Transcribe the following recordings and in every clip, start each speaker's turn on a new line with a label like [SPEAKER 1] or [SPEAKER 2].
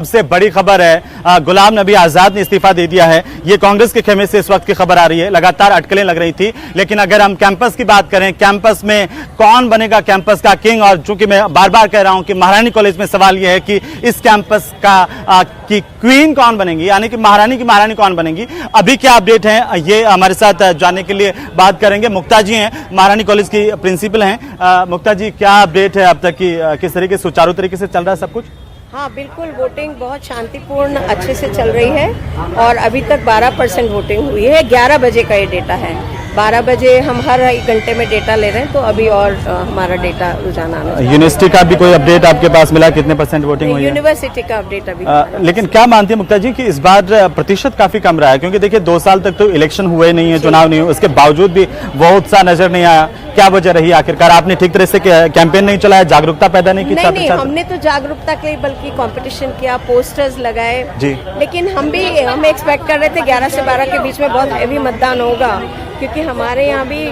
[SPEAKER 1] सबसे बड़ी खबर है, गुलाम नबी आजाद ने इस्तीफा दे दिया है। ये कांग्रेस के खेमे से इस वक्त की खबर आ रही है। लगातार अटकलें लग रही थी, लेकिन अगर हम कैंपस की बात करें, कैंपस में कौन बनेगा कैंपस का किंग, और चूंकि मैं बार बार कह रहा हूं कि महारानी कॉलेज में सवाल यह है कि इस कैंपस का की क्वीन कौन बनेगी, यानी कि महारानी की महारानी कौन बनेगी। अभी क्या अपडेट है, ये हमारे साथ जानने के लिए बात करेंगे। मुक्ता जी हैं, महारानी कॉलेज की प्रिंसिपल हैं। मुक्ता जी, क्या अपडेट है अब तक की, किस तरीके से सुचारू तरीके से चल रहा है सब कुछ?
[SPEAKER 2] हाँ बिल्कुल, वोटिंग बहुत शांतिपूर्ण अच्छे से चल रही है और अभी तक 12% वोटिंग हुई है। 11 बजे का ये डेटा है। 12 बजे हम हर 1 घंटे में डेटा ले रहे हैं, तो अभी और हमारा डेटा रुझान आना है।
[SPEAKER 1] यूनिवर्सिटी का भी कोई अपडेट आपके पास मिला, कितने % वोटिंग हुई है?
[SPEAKER 2] यूनिवर्सिटी का अपडेट अभी
[SPEAKER 1] लेकिन क्या मानती है मुक्ता जी कि इस बार प्रतिशत काफी कम रहा है? क्योंकि देखिए 2 साल तक तो इलेक्शन हुए नहीं है, चुनाव नहीं हुए, उसके बावजूद भी वो उत्साह नजर नहीं आया। क्या वजह रही आखिरकार? आपने ठीक तरह से कैंपेन नहीं चलाया, जागरूकता पैदा नहीं की?
[SPEAKER 2] नहीं, हमने तो जागरूकता के लिए बल्कि कंपटीशन किया, पोस्टर्स लगाए जी। लेकिन हम एक्सपेक्ट कर रहे थे 11 से 12 के बीच में बहुत हैवी मतदान होगा, क्योंकि हमारे यहाँ भी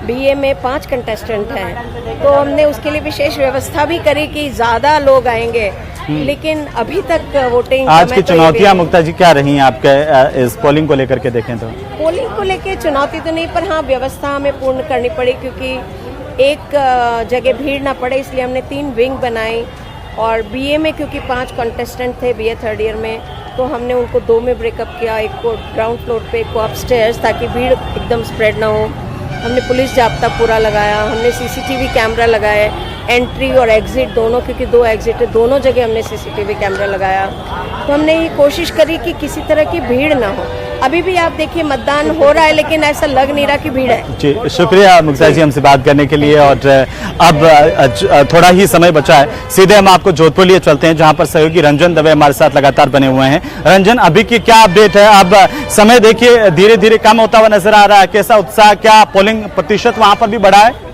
[SPEAKER 2] बीए में 5 कंटेस्टेंट हैं, तो हमने उसके लिए विशेष व्यवस्था भी करी कि ज्यादा लोग आएंगे। लेकिन अभी तक वोटिंग
[SPEAKER 1] आज की चुनौतियां मुक्ता जी क्या रही हैं आपके इस पोलिंग को लेकर के देखें तो?
[SPEAKER 2] पोलिंग को लेकर चुनौती तो नहीं, पर हाँ व्यवस्था हमें पूर्ण करनी पड़ी, क्योंकि एक जगह भीड़ ना पड़े, इसलिए हमने 3 विंग बनाई। और बीए में क्योंकि 5 कंटेस्टेंट थे बीए 3rd ईयर में, तो हमने उनको 2 में ब्रेकअप किया, एक को ग्राउंड फ्लोर पे, एक को अपस्टेयर्स, ताकि भीड़ एकदम स्प्रेड ना हो। हमने पुलिस जाब्ता पूरा लगाया, हमने सीसीटीवी कैमरा लगाए, एंट्री और एग्जिट दोनों, क्योंकि 2 एग्जिट है, दोनों जगह हमने सीसीटीवी कैमरा लगाया। तो हमने ये कोशिश करी कि किसी तरह की भीड़ ना हो। अभी भी आप देखिए मतदान हो रहा है, लेकिन ऐसा लग नहीं रहा कि भीड़ है।
[SPEAKER 1] जी, शुक्रिया मुक्ता जी हमसे बात करने के लिए। और अब थोड़ा ही समय बचा है, सीधे हम आपको जोधपुर लिए चलते हैं, जहां पर सहयोगी रंजन दवे हमारे साथ लगातार बने हुए हैं। रंजन, अभी की क्या अपडेट है? अब समय देखिए धीरे धीरे कम होता हुआ नजर आ रहा है, कैसा उत्साह, क्या पोलिंग प्रतिशत वहां पर भी बढ़ा है?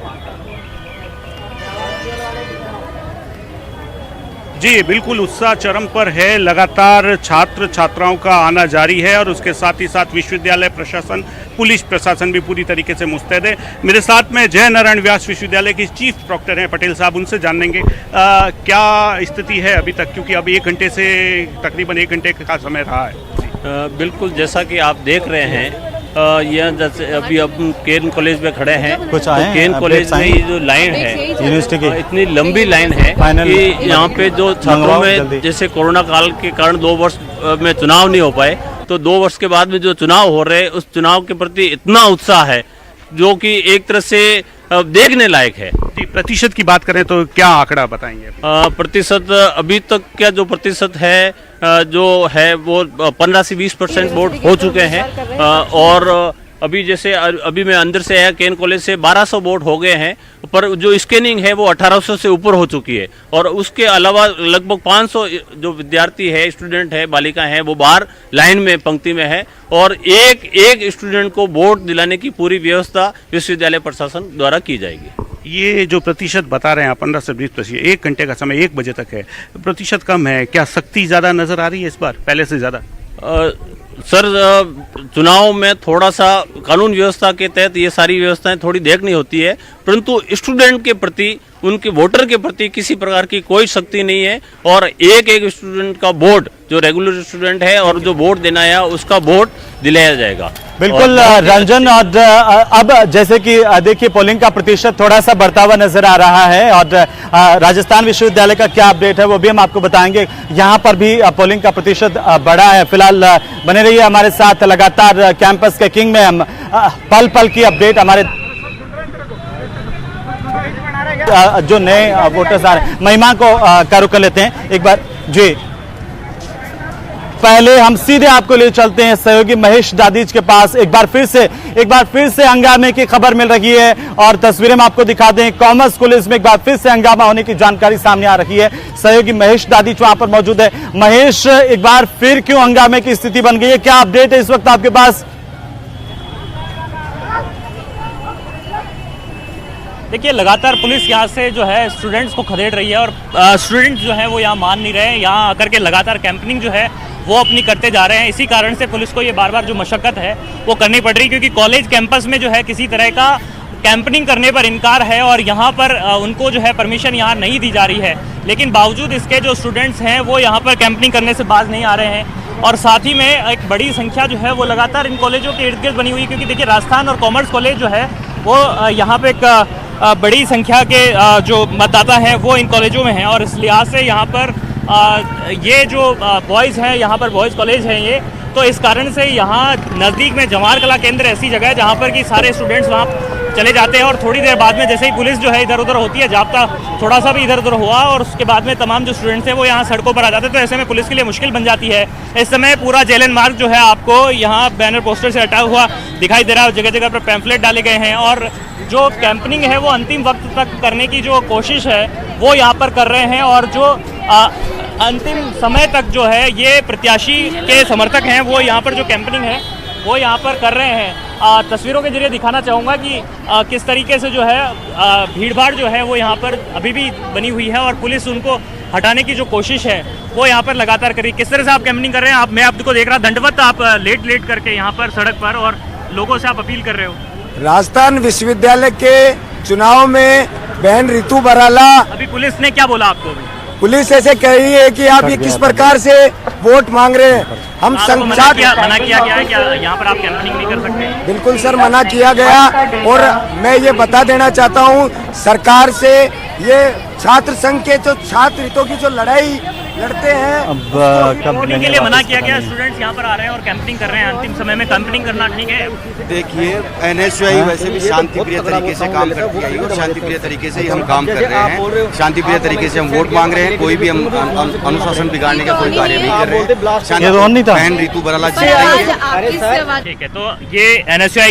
[SPEAKER 3] जी बिल्कुल, उत्साह चरम पर है। लगातार छात्र छात्राओं का आना जारी है और उसके साथ ही साथ विश्वविद्यालय प्रशासन, पुलिस प्रशासन भी पूरी तरीके से मुस्तैद है। मेरे साथ में जय नारायण व्यास विश्वविद्यालय की चीफ प्रॉक्टर हैं पटेल साहब, उनसे जानेंगे क्या स्थिति है अभी तक, क्योंकि अभी 1 घंटे से तकरीबन 1 घंटे का समय रहा है।
[SPEAKER 4] बिल्कुल, जैसा कि आप देख रहे हैं, यह जैसे अभी अब केन कॉलेज में खड़े हैं, तो केन कॉलेज में जो लाइन है यूनिवर्सिटी की, इतनी लंबी लाइन है कि यहाँ पे जो छात्रों में, जैसे कोरोना काल के कारण 2 वर्ष में चुनाव नहीं हो पाए, तो 2 वर्ष के बाद में जो चुनाव हो रहे हैं, उस चुनाव के प्रति इतना उत्साह है जो कि एक तरह से देखने लायक है।
[SPEAKER 3] प्रतिशत की बात करें तो क्या आंकड़ा बताएंगे?
[SPEAKER 4] प्रतिशत अभी तक क्या जो प्रतिशत है, जो है वो 15 से 20% वोट हो चुके हैं। और अभी जैसे अभी मैं अंदर से आया, केन कॉलेज से 1200 वोट हो गए हैं, पर जो स्कैनिंग है वो 1800 से ऊपर हो चुकी है। और उसके अलावा लगभग 500 जो विद्यार्थी है, स्टूडेंट है, बालिका हैं, वो बाहर लाइन में पंक्ति में है। और एक स्टूडेंट को वोट दिलाने की पूरी व्यवस्था विश्वविद्यालय प्रशासन द्वारा की जाएगी।
[SPEAKER 3] ये जो प्रतिशत बता रहे हैं 15 से 20%, 1 घंटे का समय 1 बजे तक है, प्रतिशत कम है, क्या सख्ती ज़्यादा नज़र आ रही है इस बार पहले से ज़्यादा?
[SPEAKER 4] सर, चुनाव में थोड़ा सा कानून व्यवस्था के तहत ये सारी व्यवस्थाएं थोड़ी देखनी होती है, परंतु स्टूडेंट के प्रति, उनके वोटर के प्रति किसी प्रकार की कोई सख्ती नहीं है। और एक स्टूडेंट का वोट, जो रेगुलर स्टूडेंट है और जो वोट देना है, उसका वोट दिलाया जाएगा।
[SPEAKER 1] बिल्कुल रंजन, और अब जैसे कि देखिए पोलिंग का प्रतिशत थोड़ा सा बढ़ता हुआ नजर आ रहा है, और राजस्थान विश्वविद्यालय का क्या अपडेट है वो भी हम आपको बताएंगे। यहाँ पर भी पोलिंग का प्रतिशत बढ़ा है। फिलहाल बने रहिए हमारे साथ, लगातार कैंपस के किंग में हम पल पल की अपडेट हमारे जो नए वोटर्स आ रहे हैं, महिमा को का रुख कर लेते हैं एक बार जी। पहले हम सीधे आपको ले चलते हैं सहयोगी महेश दादीज के पास। एक बार फिर से हंगामे की खबर मिल रही है, और तस्वीरें हम आपको दिखा दें। कॉमर्स कॉलेज में एक बार फिर से हंगामा होने की जानकारी सामने आ रही है। सहयोगी महेश दादीज वहां पर मौजूद है। महेश, एक बार फिर क्यों हंगामे की स्थिति बन गई है? क्या अपडेट है इस वक्त आपके पास?
[SPEAKER 5] देखिए, लगातार पुलिस यहाँ से जो है स्टूडेंट्स को खदेड़ रही है, और स्टूडेंट्स जो है वो यहाँ मान नहीं रहे हैं। यहाँ आकर के लगातार कैंपेनिंग जो है वो अपनी करते जा रहे हैं। इसी कारण से पुलिस को ये बार बार जो मशक्कत है वो करनी पड़ रही, क्योंकि कॉलेज कैंपस में जो है किसी तरह का कैंपेनिंग करने पर इनकार है, और यहाँ पर उनको जो है परमिशन यहाँ नहीं दी जा रही है। लेकिन बावजूद इसके जो स्टूडेंट्स हैं वो यहाँ पर कैंपिंग करने से बाज नहीं आ रहे हैं। और साथ ही में एक बड़ी संख्या जो है वो लगातार इन कॉलेजों के इर्द गिर्द बनी हुई है, क्योंकि देखिए राजस्थान और कॉमर्स कॉलेज जो है वो यहाँ पे एक बड़ी संख्या के जो मतदाता हैं वो इन कॉलेजों में हैं। और इस लिहाज से यहाँ पर ये जो बॉयज़ हैं, यहाँ पर बॉयज़ कॉलेज हैं ये, तो इस कारण से यहाँ नज़दीक में जवाहर कला केंद्र ऐसी जगह है जहाँ पर कि सारे स्टूडेंट्स वहाँ चले जाते हैं और थोड़ी देर बाद में जैसे ही पुलिस जो है इधर उधर होती है, जाब्ता थोड़ा सा भी इधर उधर हुआ और उसके बाद में तमाम जो स्टूडेंट्स हैं वो यहाँ सड़कों पर आ जाते हैं। तो ऐसे में पुलिस के लिए मुश्किल बन जाती है। इस समय पूरा जेलन मार्ग जो है आपको यहाँ बैनर पोस्टर से हटा हुआ दिखाई दे रहा है, जगह जगह पर पैम्फलेट डाले गए हैं और जो कैंपनिंग है वो अंतिम वक्त तक करने की जो कोशिश है वो यहाँ पर कर रहे हैं। और जो अंतिम समय तक जो है ये प्रत्याशी के समर्थक हैं वो यहाँ पर जो कैंपनिंग है वो यहाँ पर कर रहे हैं। तस्वीरों के जरिए दिखाना चाहूँगा कि किस तरीके से जो है भीड़भाड़ जो है वो यहाँ पर अभी भी बनी हुई है और पुलिस उनको हटाने की जो कोशिश है वो यहाँ पर लगातार करी। किस तरह से आप कैंपनिंग कर रहे हैं? मैं आपको देख रहा दंडवत आप लेट करके यहाँ पर सड़क पर और लोगों से आप अपील कर रहे हो।
[SPEAKER 6] राजस्थान विश्वविद्यालय के चुनाव में बहन रितु बराला,
[SPEAKER 5] अभी पुलिस ने क्या बोला आपको?
[SPEAKER 6] पुलिस ऐसे कह रही है कि आप ये किस प्रकार से वोट मांग रहे हैं। हम
[SPEAKER 5] आपको मना किया गया है क्या यहाँ पर आप कैंपनिंग नहीं कर सकते?
[SPEAKER 6] बिल्कुल सर, मना किया गया। और मैं ये बता देना चाहता हूँ सरकार से, ये छात्र संघ के जो छात्र हितों की जो लड़ाई लड़ते हैं
[SPEAKER 1] अब कब
[SPEAKER 5] वोटिंग के लिए मना किया गया। स्टूडेंट्स यहाँ पर आ रहे हैं और कैंपनिंग कर रहे हैं। अंतिम समय में कैंपनिंग करना ठीक है?
[SPEAKER 7] देखिए, एनएसयूआई वैसे भी शांतिप्रिय तरीके से काम करती है और शांतिप्रिय तरीके से ही हम काम कर रहे हैं। शांतिप्रिय तरीके से हम वोट मांग रहे हैं, कोई भी हम अनुशासन बिगाड़ने का कोई कार्य नहीं कर रहे हैं।
[SPEAKER 1] ये रोन नहीं था।
[SPEAKER 7] बहन रितु बराला जी
[SPEAKER 5] ठीक है, तो ये एनएसयूआई